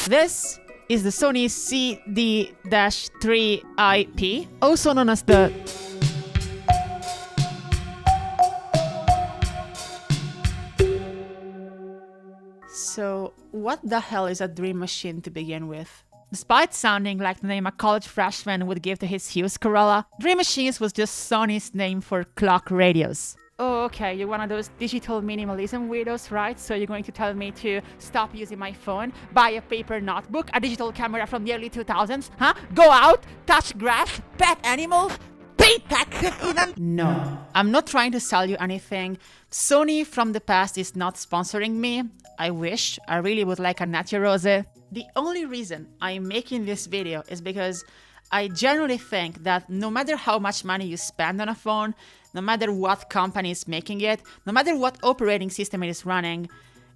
This is the Sony CD-3 IP, also known as the So, what the hell is a dream machine to begin with? Despite sounding like the name a college freshman would give to his Hughes Corolla, Dream Machines was just Sony's name for clock radios. Oh, okay, you're one of those digital minimalism weirdos, right? So you're going to tell me to stop using my phone, buy a paper notebook, a digital camera from the early 2000s, huh? Go out, touch grass, pet animals, pay taxes even? No, I'm not trying to sell you anything. Sony from the past is not sponsoring me. I wish. I really would like a Nacho Rose. The only reason I'm making this video is because I genuinely think that no matter how much money you spend on a phone, no matter what company is making it, no matter what operating system it is running,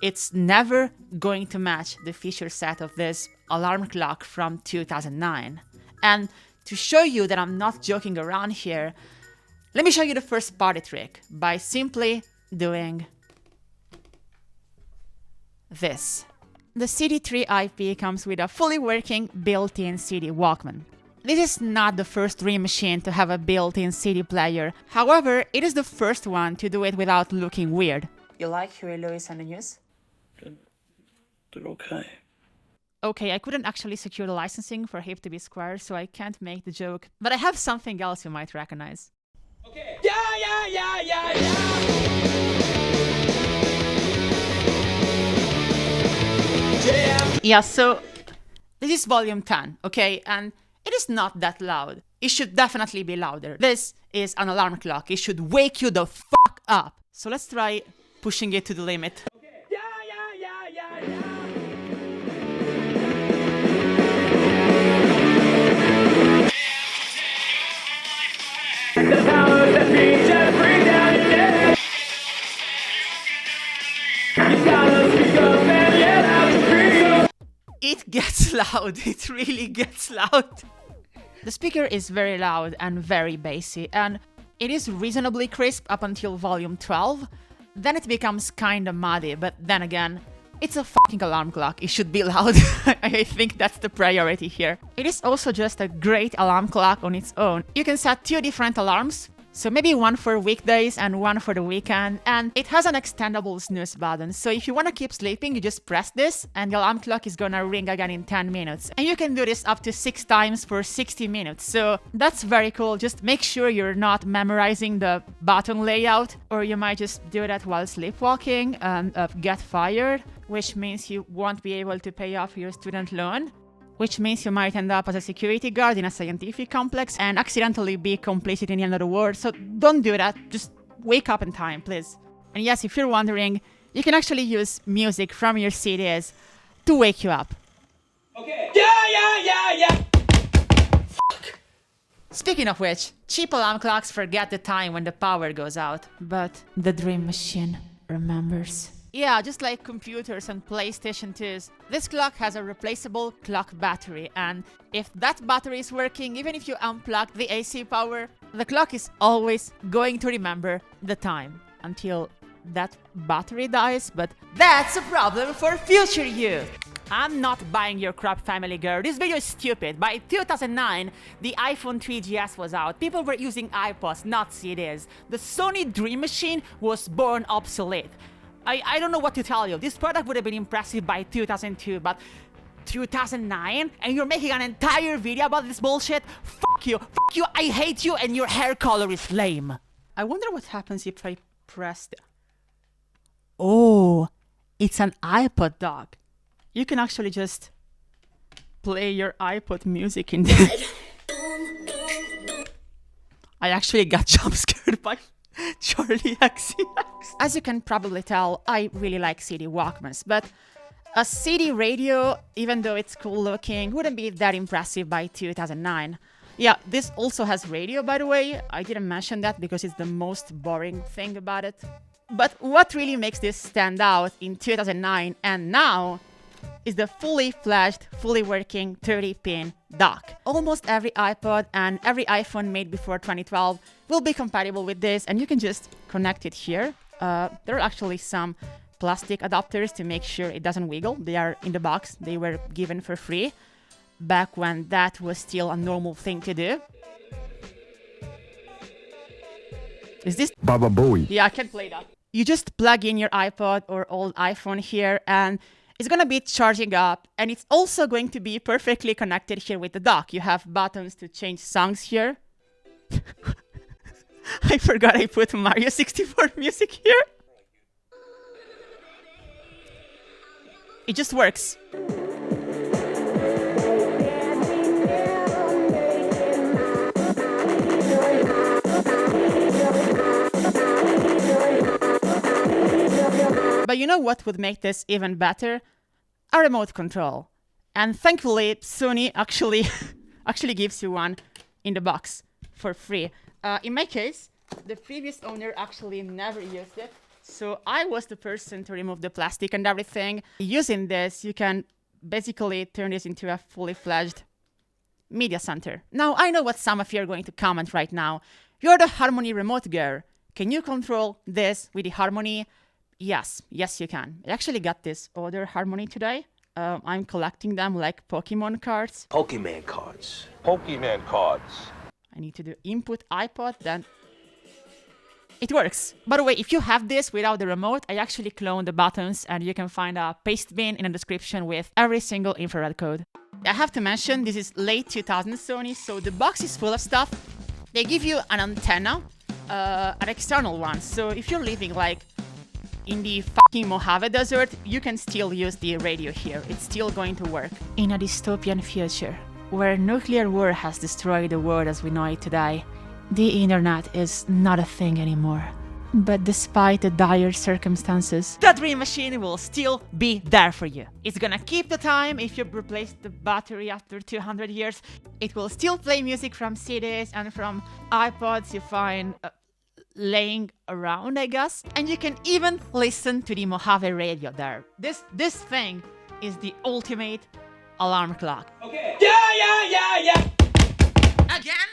it's never going to match the feature set of this alarm clock from 2009. And to show you that I'm not joking around here, let me show you the first party trick by simply doing this. The CD3 IP comes with a fully working built-in CD Walkman. This is not the first Dream machine to have a built-in CD player. However, it is the first one to do it without looking weird. You like Huey Lewis and the News? They're okay. Okay, I couldn't actually secure the licensing for Hip to be Square, so I can't make the joke. But I have something else you might recognize. Okay. Yeah. Yeah, so this is volume 10, okay? And it is not that loud. It should definitely be louder. This is an alarm clock. It should wake you the fuck up. So let's try pushing it to the limit. Okay. Yeah. The power that beats and bring down your day. You gotta speak up and yell out to freedom. It gets loud. It really gets loud. The speaker is very loud and very bassy, and it is reasonably crisp up until volume 12. Then it becomes kinda muddy, but then again, it's a fucking alarm clock. It should be loud. I think that's the priority here. It is also just a great alarm clock on its own. You can set 2 different alarms, so maybe one for weekdays and one for the weekend, and it has an extendable snooze button, so if you want to keep sleeping, you just press this and the alarm clock is gonna ring again in 10 minutes. And you can do this up to 6 times for 60 minutes, so that's very cool. Just make sure you're not memorizing the button layout, or you might just do that while sleepwalking and get fired, which means you won't be able to pay off your student loan. Which means you might end up as a security guard in a scientific complex and accidentally be complicit in the end of the world. So don't do that. Just wake up in time, please. And yes, if you're wondering, you can actually use music from your CDs to wake you up. Okay. Yeah. Fuck. Speaking of which, cheap alarm clocks forget the time when the power goes out. But the Dream Machine remembers. Yeah, just like computers and PlayStation 2s, this clock has a replaceable clock battery, and if that battery is working, even if you unplug the AC power, the clock is always going to remember the time until that battery dies, but that's a problem for future you! I'm not buying your crap, family girl. This video is stupid. By 2009, the iPhone 3GS was out. People were using iPods, not CDs. The Sony Dream Machine was born obsolete. I don't know what to tell you. This product would have been impressive by 2002, but 2009? And you're making an entire video about this bullshit? Fuck you, I hate you, and your hair color is lame. I wonder what happens if I press the... Oh, it's an iPod dock. You can actually just play your iPod music in there. I actually got jump scared by Charlie XCX. As you can probably tell, I really like CD Walkmans, but a CD radio, even though it's cool looking, wouldn't be that impressive by 2009. Yeah, this also has radio, by the way. I didn't mention that because it's the most boring thing about it. But what really makes this stand out in 2009 and now is the fully fledged, fully working 30-pin dock. Almost every iPod and every iPhone made before 2012 will be compatible with this, and you can just connect it here. There are actually some plastic adapters to make sure it doesn't wiggle. They are in the box. They were given for free back when that was still a normal thing to do. Is this Baba Booey? Yeah, I can play that. You just plug in your iPod or old iPhone here, and it's gonna be charging up, and it's also going to be perfectly connected here with the dock. You have buttons to change songs here. I forgot I put Mario 64 music here. It just works. But you know what would make this even better? A remote control. And thankfully, Sony actually gives you one in the box for free. In my case, the previous owner actually never used it, so I was the person to remove the plastic and everything. Using this, you can basically turn this into a fully fledged media center. Now, I know what some of you are going to comment right now. You're the Harmony remote girl. Can you control this with the Harmony? Yes, you can. I actually got this other Harmony today. I'm collecting them like Pokemon cards. Pokemon cards. Pokemon cards. I need to do input iPod, then it works. By the way, if you have this without the remote, I actually cloned the buttons, and you can find a paste bin in the description with every single infrared code. I have to mention, this is late 2000 Sony, so the box is full of stuff. They give you an antenna, an external one, so if you're living like in the fucking Mojave Desert, you can still use the radio here. It's still going to work. In a dystopian future, where nuclear war has destroyed the world as we know it today, the internet is not a thing anymore. But despite the dire circumstances, the Dream Machine will still be there for you. It's gonna keep the time if you replace the battery after 200 years. It will still play music from CDs and from iPods you find laying around, I guess. And you can even listen to the Mojave radio there. This thing is the ultimate alarm clock. Okay. Yeah. Again?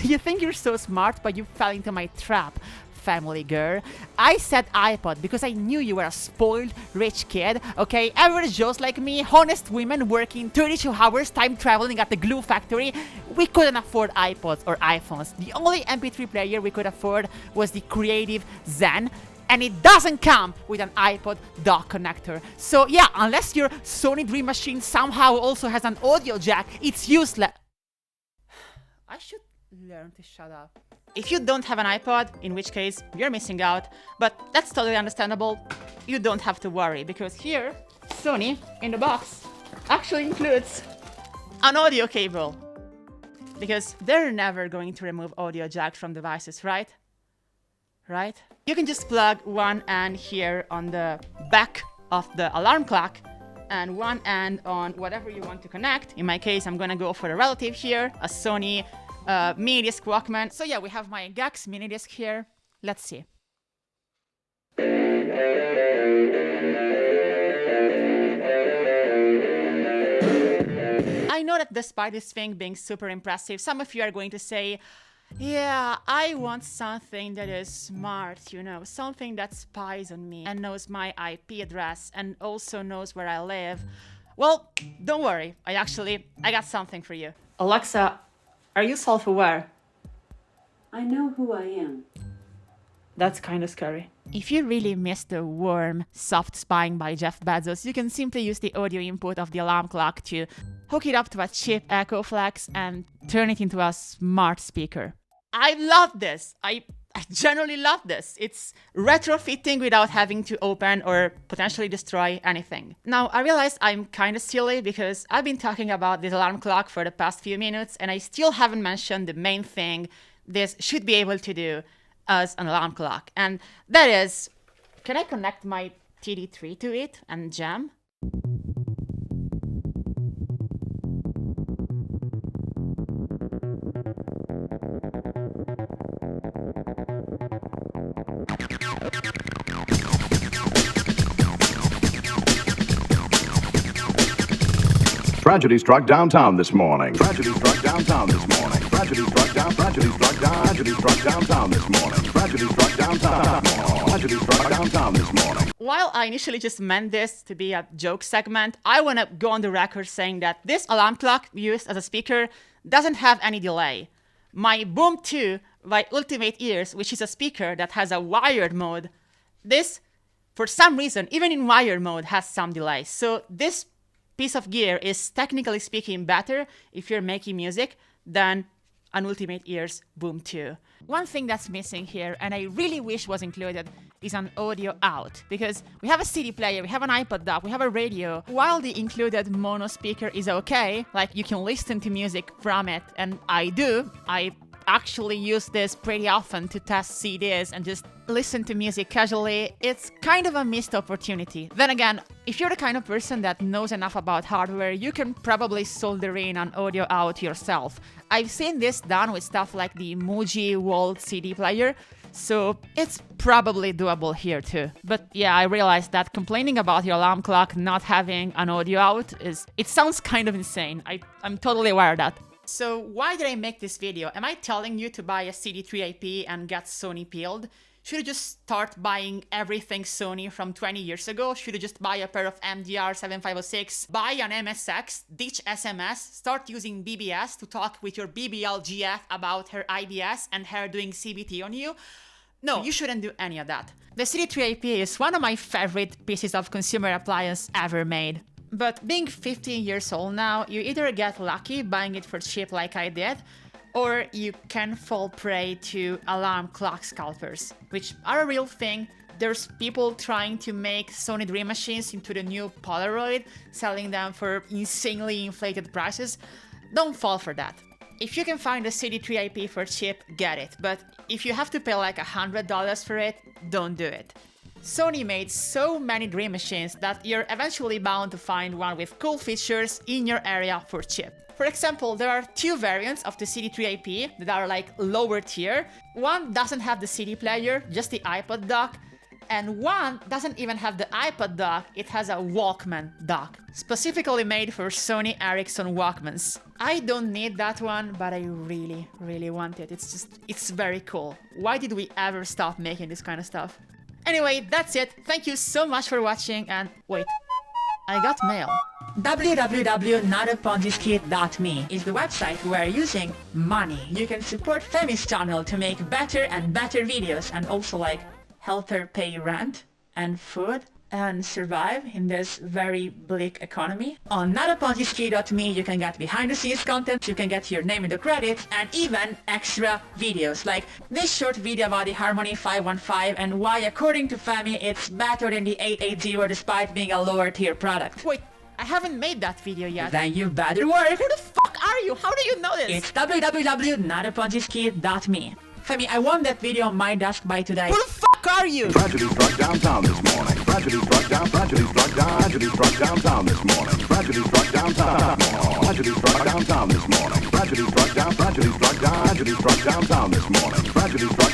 You think you're so smart, but you fell into my trap, family girl. I said iPod because I knew you were a spoiled, rich kid, okay? Average Joes like me, honest women working 32 hours time traveling at the glue factory, we couldn't afford iPods or iPhones. The only MP3 player we could afford was the Creative Zen, and it doesn't come with an iPod dock connector. So yeah, unless your Sony Dream Machine somehow also has an audio jack, it's useless. I should learn to shut up. If you don't have an iPod, in which case you're missing out, but that's totally understandable. You don't have to worry, because here, Sony, in the box, actually includes an audio cable. Because they're never going to remove audio jacks from devices, right? Right? You can just plug one end here on the back of the alarm clock and one end on whatever you want to connect. In my case, I'm gonna go for a relative here, a Sony mini disc Walkman. So yeah, we have my GAX mini disc here. Let's see. I know that despite this thing being super impressive, some of you are going to say, yeah, I want something that is smart, you know, something that spies on me and knows my IP address and also knows where I live. Well, don't worry, I got something for you. Alexa, are you self-aware? I know who I am. That's kind of scary. If you really miss the warm, soft spying by Jeff Bezos, you can simply use the audio input of the alarm clock to hook it up to a cheap Echo Flex and turn it into a smart speaker. I love this. I genuinely love this. It's retrofitting without having to open or potentially destroy anything. Now, I realize I'm kind of silly because I've been talking about this alarm clock for the past few minutes and I still haven't mentioned the main thing this should be able to do as an alarm clock. And that is, can I connect my TD3 to it and jam? Tragedy struck downtown this morning. Tragedy struck downtown this morning. Tragedy struck down. Tragedy struck down. Tragedy struck downtown this morning. Tragedy struck downtown. Tragedy struck downtown this morning. While I initially just meant this to be a joke segment, I want to go on the record saying that this alarm clock used as a speaker doesn't have any delay. My Boom 2 by Ultimate Ears, which is a speaker that has a wired mode, this, for some reason, even in wired mode, has some delay. So this piece of gear is technically speaking better if you're making music than an Ultimate Ears Boom 2. One thing that's missing here, and I really wish was included, is an audio out. Because we have a CD player, we have an iPod dock, we have a radio. While the included mono speaker is okay, like you can listen to music from it, and I actually use this pretty often to test CDs and just listen to music casually, it's kind of a missed opportunity. Then again, if you're the kind of person that knows enough about hardware, you can probably solder in an audio out yourself. I've seen this done with stuff like the Muji Wall CD player, so it's probably doable here too. But yeah, I realized that complaining about your alarm clock not having an audio out it sounds kind of insane. I'm totally aware of that. So why did I make this video? Am I telling you to buy a CD3AP and get Sony peeled? Should you just start buying everything Sony from 20 years ago? Should you just buy a pair of MDR7506, buy an MSX, ditch SMS, start using BBS to talk with your BBL GF about her IBS and her doing CBT on you? No, you shouldn't do any of that. The CD3AP is one of my favorite pieces of consumer appliance ever made. But being 15 years old now, you either get lucky buying it for cheap like I did, or you can fall prey to alarm clock scalpers, which are a real thing. There's people trying to make Sony Dream machines into the new Polaroid, selling them for insanely inflated prices. Don't fall for that. If you can find a CD3AP for cheap, get it, but if you have to pay like $100 for it, don't do it. Sony made so many Dream machines that you're eventually bound to find one with cool features in your area for cheap. For example, there are two variants of the CD3AP that are like lower tier. One doesn't have the CD player, just the iPod dock, and one doesn't even have the iPod dock, it has a Walkman dock, specifically made for Sony Ericsson Walkmans. I don't need that one, but I really, really want it. It's very cool. Why did we ever stop making this kind of stuff? Anyway, that's it. Thank you so much for watching, and wait, I got mail. www.notaponziskit.me is the website where using money you can support Femi's channel to make better and better videos and also like help her pay rent and food and survive in this very bleak economy. On notaponziskit.me you can get behind the scenes content, you can get your name in the credits, and even extra videos like this short video about the Harmony 515 and why according to Femi it's better than the 880 despite being a lower tier product. Wait, I haven't made that video yet. Then you better work. Who the fuck are you? How do you know this? It's www.notaponziskit.me. Femi, I want that video on my desk by today. Who the fuck are you? Tragedy struck downtown this morning. Tragedy struck down. Tragedy struck down. Tragedy struck downtown this morning. Tragedy struck downtown. Tragedy struck downtown this morning. Tragedy struck down. Tragedy struck down. Tragedy struck downtown this morning. Tragedy struck